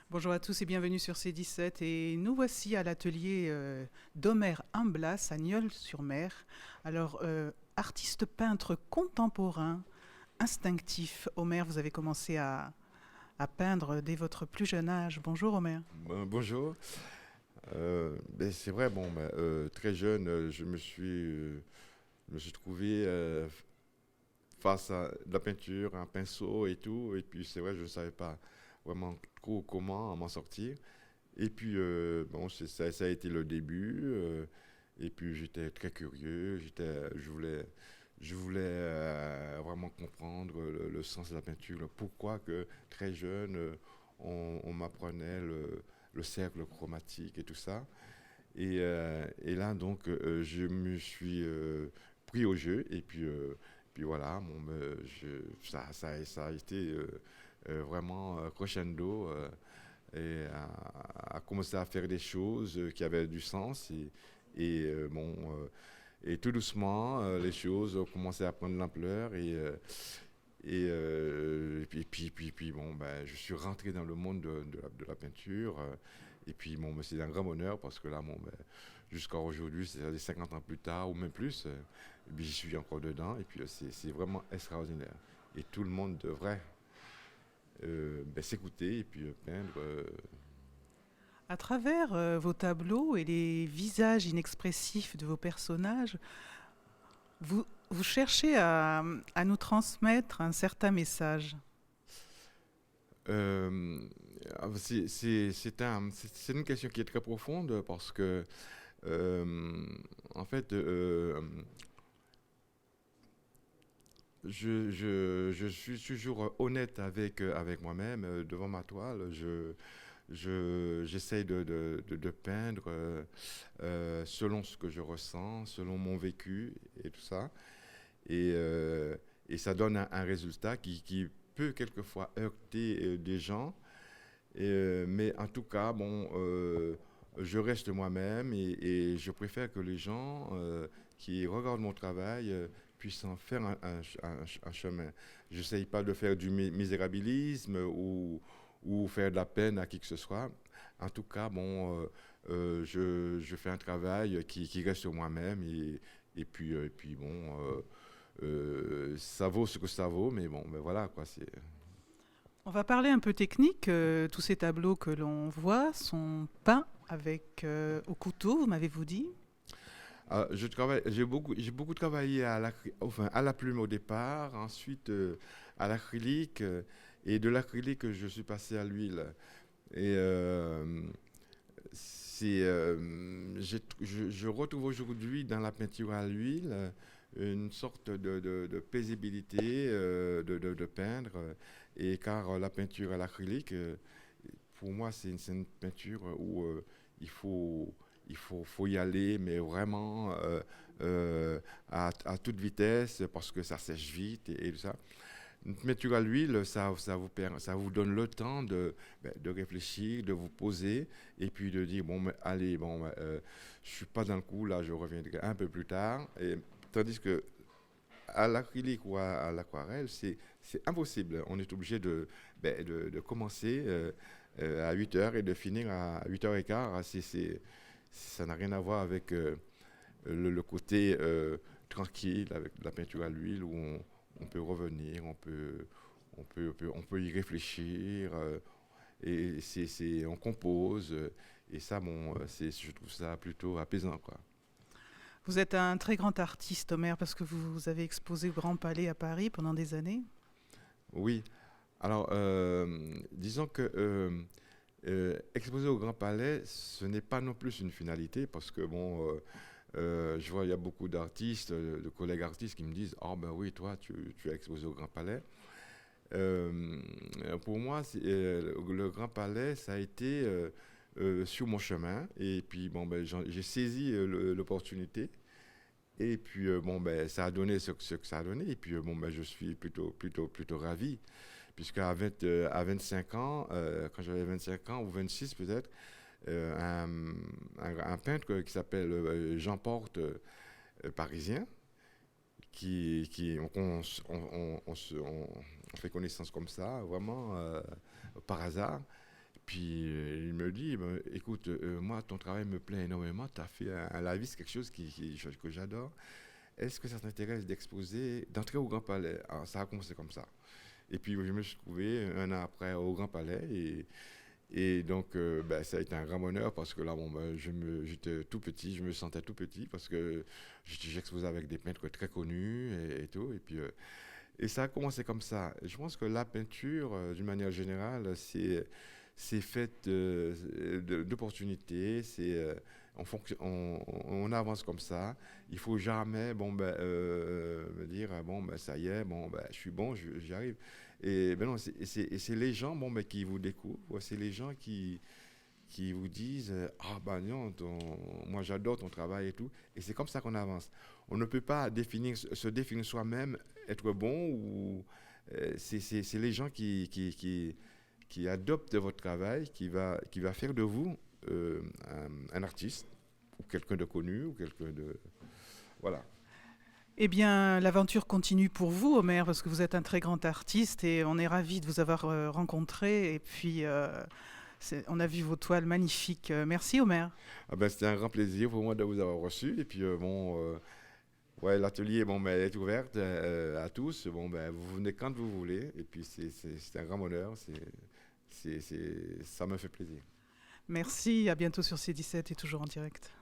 Bonjour à tous et bienvenue sur C17. Et nous voici à l'atelier d'Omer Amblas à Nieul-sur-Mer. Alors, artiste peintre contemporain, instinctif. Omer, vous avez commencé à peindre dès votre plus jeune âge. Bonjour Omer. Bonjour. C'est vrai, très jeune, je me suis trouvé face à de la peinture, un pinceau et tout. Et puis c'est vrai, je ne savais pas vraiment trop comment m'en sortir. Et puis ça a été le début. Et puis j'étais très curieux. Je voulais vraiment comprendre le sens de la peinture. Pourquoi que très jeune, on m'apprenait le cercle chromatique et tout ça. Et là, donc, je me suis pris au jeu. Puis voilà, ça a été vraiment crescendo. À commencer à faire des choses qui avaient du sens. Et, euh, bon, euh, et tout doucement, les choses ont commencé à prendre l'ampleur. Je suis rentré dans le monde de la peinture. Et puis, c'est un grand bonheur parce que là, jusqu'à aujourd'hui, c'est-à-dire 50 ans plus tard ou même plus, et puis j'y suis encore dedans. Et puis, c'est vraiment extraordinaire. Et tout le monde devrait s'écouter et puis peindre. À travers vos tableaux et les visages inexpressifs de vos personnages, vous cherchez à nous transmettre un certain message. Euh, c'est une question qui est très profonde parce que, euh, en fait, je suis toujours honnête avec moi-même devant ma toile. J'essaye de peindre selon ce que je ressens, selon mon vécu et tout ça. Et, euh, et ça donne un résultat qui peut quelquefois heurter des gens. Mais en tout cas, je reste moi-même et je préfère que les gens qui regardent mon travail puissent en faire un chemin. Je n'essaye pas de faire du misérabilisme ou faire de la peine à qui que ce soit. En tout cas, je fais un travail qui reste sur moi-même et puis ça vaut ce que ça vaut, mais bon, ben voilà quoi. On va parler un peu technique. Tous ces tableaux que l'on voit sont peints avec au couteau, m'avez-vous dit. J'ai beaucoup travaillé à la plume au départ, ensuite à l'acrylique, et de l'acrylique, je suis passé à l'huile. Et je retrouve aujourd'hui dans la peinture à l'huile une sorte de paisibilité de peindre, et car la peinture à l'acrylique, pour moi, c'est une peinture où il faut, faut y aller, mais vraiment à toute vitesse, parce que ça sèche vite et tout ça. Une peinture à l'huile, ça vous donne le temps de réfléchir, de vous poser, et puis de dire, allez, je suis pas dans le coup, là, je reviendrai un peu plus tard. Tandis que à l'acrylique ou à l'aquarelle, c'est impossible. On est obligé de commencer à 8 heures et de finir à 8h15. Ça n'a rien à voir avec le côté tranquille, avec de la peinture à l'huile où on peut revenir, on peut y réfléchir, on compose. Et ça, je trouve ça plutôt apaisant, quoi. Vous êtes un très grand artiste, Omer, parce que vous avez exposé au Grand Palais à Paris pendant des années. Oui, alors disons que exposer au Grand Palais, ce n'est pas non plus une finalité, parce que je vois, il y a beaucoup d'artistes, de collègues artistes qui me disent, oh ben oui, toi, tu as exposé au Grand Palais. Euh, pour moi, le Grand Palais, ça a été sur mon chemin. Et puis, j'ai saisi l'opportunité. Et puis, ça a donné ce que ça a donné. Et puis, je suis plutôt ravi. Puisqu'à à 25 ans, quand j'avais 25 ans, ou 26 peut-être, un peintre qui s'appelle Jean Porte, parisien, on fait connaissance comme ça, vraiment par hasard. puis il me dit, ben, écoute, moi, ton travail me plaît énormément. Tu as fait un lavis, quelque chose que j'adore. Est-ce que ça t'intéresse d'exposer, d'entrer au Grand Palais? Alors, ça a commencé comme ça. Et puis, je me suis trouvé un an après au Grand Palais. Et donc, ben, ça a été un grand bonheur parce que là, bon, ben, j'étais tout petit, je me sentais tout petit parce que j'exposais avec des peintres très connus et tout. Et puis, et ça a commencé comme ça. Je pense que la peinture, d'une manière générale, c'est fait d'opportunités. On avance comme ça. Il faut jamais bon, ben, me dire ah, bon, ben, ça y est, bon, ben, je suis bon, j'y arrive. Et ben non, c'est les gens bon, ben, qui vous découvrent, c'est les gens qui vous disent ah ben non, moi j'adore ton travail et tout. Et c'est comme ça qu'on avance. On ne peut pas se définir soi-même, être bon ou c'est les gens qui adoptent votre travail, qui va faire de vous un artiste ou quelqu'un de connu ou quelqu'un de voilà. Eh bien, l'aventure continue pour vous, Omer, parce que vous êtes un très grand artiste et on est ravis de vous avoir rencontré. Et puis, on a vu vos toiles magnifiques. Merci, Omer. Ah ben, c'était un grand plaisir pour moi de vous avoir reçu et puis bon ouais, l'atelier bon, ben, est ouvert à tous. Bon, ben, vous venez quand vous voulez. Et puis, c'est un grand bonheur. Ça me fait plaisir. Merci, à bientôt sur C17 et toujours en direct.